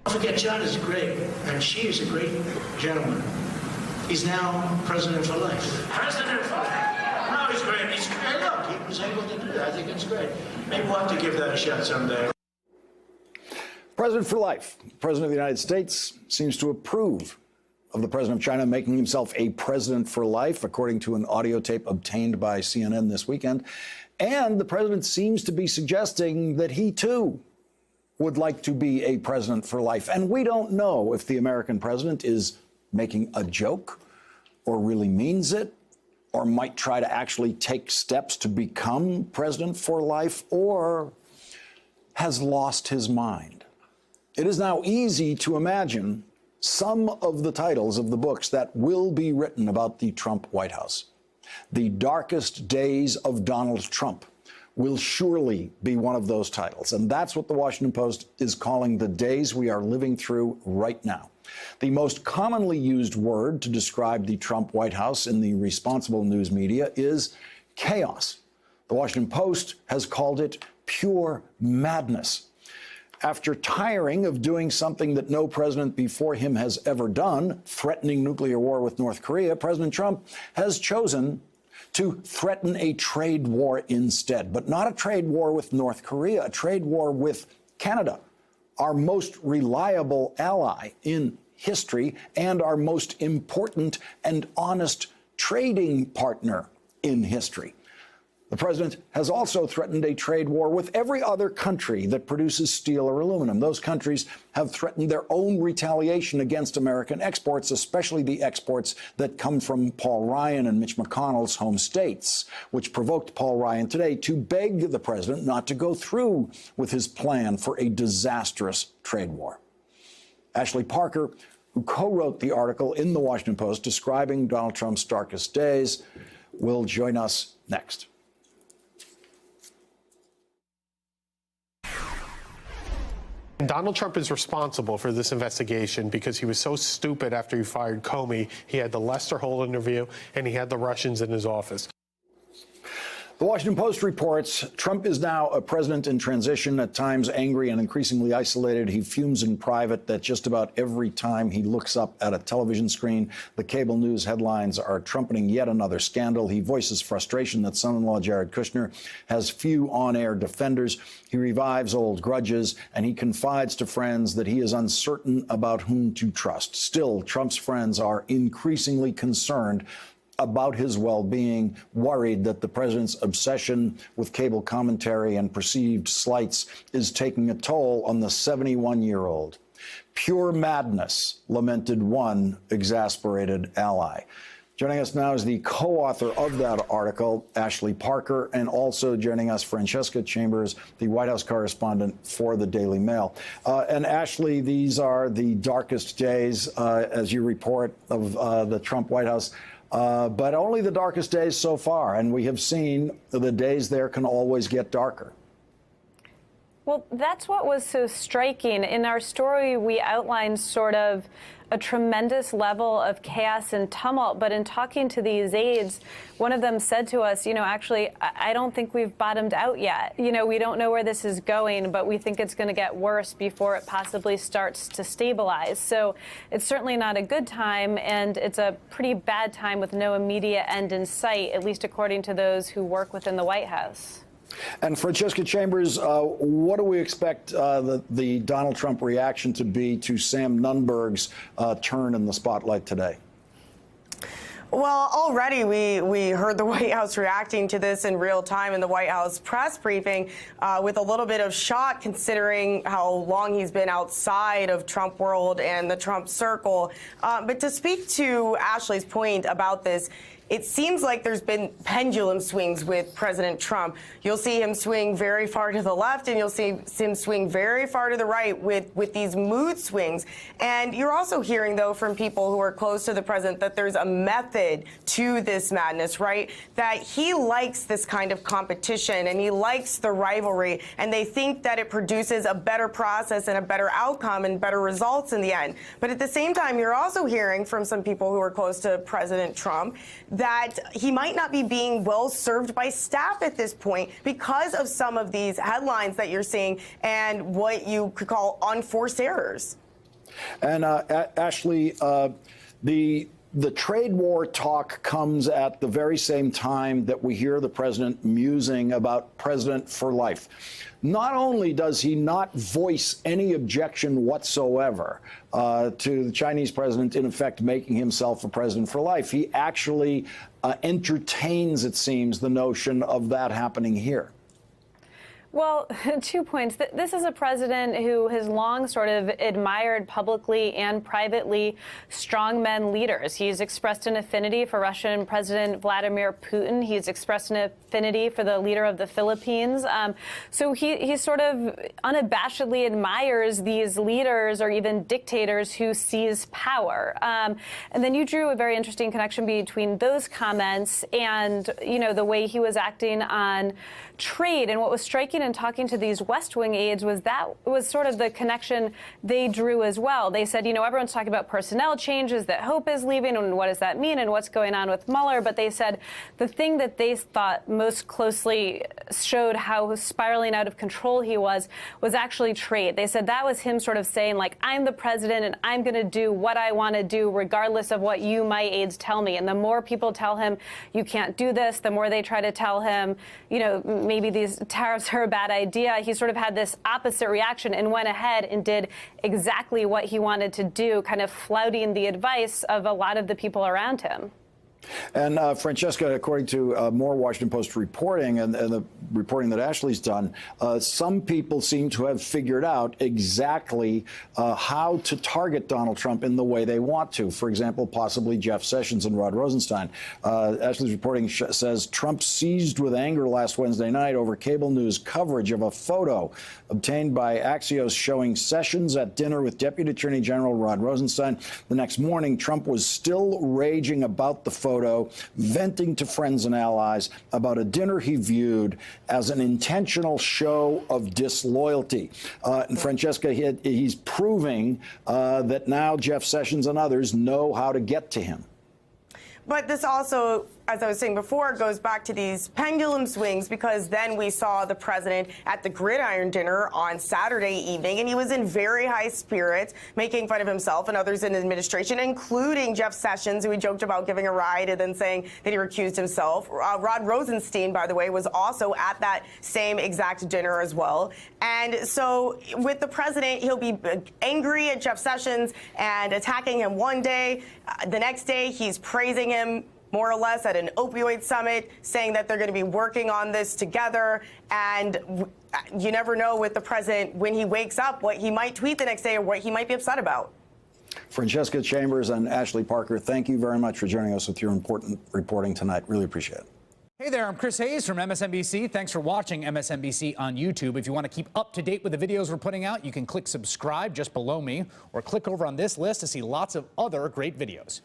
Don't forget, John is great, and Xi is a great gentleman. He's now president for life. President for life. No, he's great. He's great. Look, he was able to do that. I think it's great. Maybe we'll have to give that a shot someday. President for life. The President of the United States seems to approve of the President of China making himself a president for life, according to an audio tape obtained by CNN this weekend. And the president seems to be suggesting that he, too, would like to be a president for life. And we don't know if the American president is making a joke or really means it or might try to actually take steps to become president for life or has lost his mind. It is now easy to imagine some of the titles of the books that will be written about the Trump White House. The Darkest Days of Donald Trump will surely be one of those titles. And that's what the Washington Post is calling the days we are living through right now. The most commonly used word to describe the Trump White House in the responsible news media is chaos. The Washington Post has called it pure madness. After tiring of doing something that no president before him has ever done, threatening nuclear war with North Korea, President Trump has chosen to threaten a trade war instead, but not a trade war with North Korea, a trade war with Canada, our most reliable ally in history and our most important and honest trading partner in history. The president has also threatened a trade war with every other country that produces steel or aluminum. Those countries have threatened their own retaliation against American exports, especially the exports that come from Paul Ryan and Mitch McConnell's home states, which provoked Paul Ryan today to beg the president not to go through with his plan for a disastrous trade war. Ashley Parker, who co-wrote the article in the Washington Post describing Donald Trump's darkest days, will join us next. Donald Trump is responsible for this investigation because he was so stupid after he fired Comey. He had the Lester Holt interview, and he had the Russians in his office. The Washington Post reports Trump is now a president in transition, at times angry and increasingly isolated. He fumes in private that just about every time he looks up at a television screen, the cable news headlines are trumpeting yet another scandal. He voices frustration that son-in-law Jared Kushner has few on-air defenders. He revives old grudges, and he confides to friends that he is uncertain about whom to trust. Still, Trump's friends are increasingly concerned about his well-being, worried that the president's obsession with cable commentary and perceived slights is taking a toll on the 71-year-old. Pure madness, lamented one exasperated ally. Joining us now is the co-author of that article, Ashley Parker, and also joining us, Francesca Chambers, the White House correspondent for the Daily Mail. And Ashley, these are the darkest days, as you report, of the Trump White House. But only the darkest days so far, and we have seen the days there can always get darker. Well, that's what was so striking. In our story, we outlined sort of a tremendous level of chaos and tumult. But in talking to these aides, one of them said to us, actually, I don't think we've bottomed out yet. We don't know where this is going, but we think it's going to get worse before it possibly starts to stabilize. So it's certainly not a good time, and it's a pretty bad time with no immediate end in sight, at least according to those who work within the White House. And Francesca Chambers, what do we expect the Donald Trump reaction to be to Sam Nunberg's turn in the spotlight today? Well, already we heard the White House reacting to this in real time in the White House press briefing with a little bit of shock, considering how long he's been outside of Trump world and the Trump circle. But to speak to Ashley's point about this, it seems like there's been pendulum swings with President Trump. You'll see him swing very far to the left, and you'll see him swing very far to the right with these mood swings. And you're also hearing, though, from people who are close to the president that there's a method to this madness, right? That he likes this kind of competition, and he likes the rivalry, and they think that it produces a better process and a better outcome and better results in the end. But at the same time, you're also hearing from some people who are close to President Trump that he might not be being well served by staff at this point because of some of these headlines that you're seeing and what you could call unforced errors. And Ashley, the trade war talk comes at the very same time that we hear the president musing about president for life. Not only does he not voice any objection whatsoever to the Chinese president, in effect, making himself a president for life, he actually entertains, it seems, the notion of that happening here. Well, 2 points. This is a president who has long sort of admired publicly and privately strongmen leaders. He's expressed an affinity for Russian President Vladimir Putin. He's expressed an affinity for the leader of the Philippines. So he sort of unabashedly admires these leaders or even dictators who seize power. And then you drew a very interesting connection between those comments and, you know, the way he was acting on trade. And what was striking in talking to these West Wing aides was that was sort of the connection they drew as well. They said, you know, everyone's talking about personnel changes, that Hope is leaving, and what does that mean, and what's going on with Mueller. But they said the thing that they thought most closely showed how spiraling out of control he was actually trade. They said that was him sort of saying, like, I'm the president and I'm going to do what I want to do regardless of what you, my aides, tell me. And the more people tell him you can't do this, the more they try to tell him, you know, maybe these tariffs are a bad idea. He sort of had this opposite reaction and went ahead and did exactly what he wanted to do, kind of flouting the advice of a lot of the people around him. And Francesca, according to more Washington Post reporting and the reporting that Ashley's done, some people seem to have figured out exactly how to target Donald Trump in the way they want to. For example, possibly Jeff Sessions and Rod Rosenstein. Ashley's reporting says Trump seized with anger last Wednesday night over cable news coverage of a photo obtained by Axios showing Sessions at dinner with Deputy Attorney General Rod Rosenstein. The next morning, Trump was still raging about the photo, venting to friends and allies about a dinner he viewed as an intentional show of disloyalty. And Francesca, he's proving that now Jeff Sessions and others know how to get to him. But this also, as I was saying before, goes back to these pendulum swings, because then we saw the president at the Gridiron dinner on Saturday evening, and he was in very high spirits, making fun of himself and others in the administration, including Jeff Sessions, who he joked about giving a ride and then saying that he recused himself. Rod Rosenstein, by the way, was also at that same exact dinner as well. And so with the president, he'll be angry at Jeff Sessions and attacking him one day. The next day, he's praising him more or less at an opioid summit, saying that they're going to be working on this together. And you never know with the president when he wakes up what he might tweet the next day or what he might be upset about. Francesca Chambers and Ashley Parker, thank you very much for joining us with your important reporting tonight. Really appreciate it. Hey there, I'm Chris Hayes from MSNBC. Thanks for watching MSNBC on YouTube. If you want to keep up to date with the videos we're putting out, you can click subscribe just below me or click over on this list to see lots of other great videos.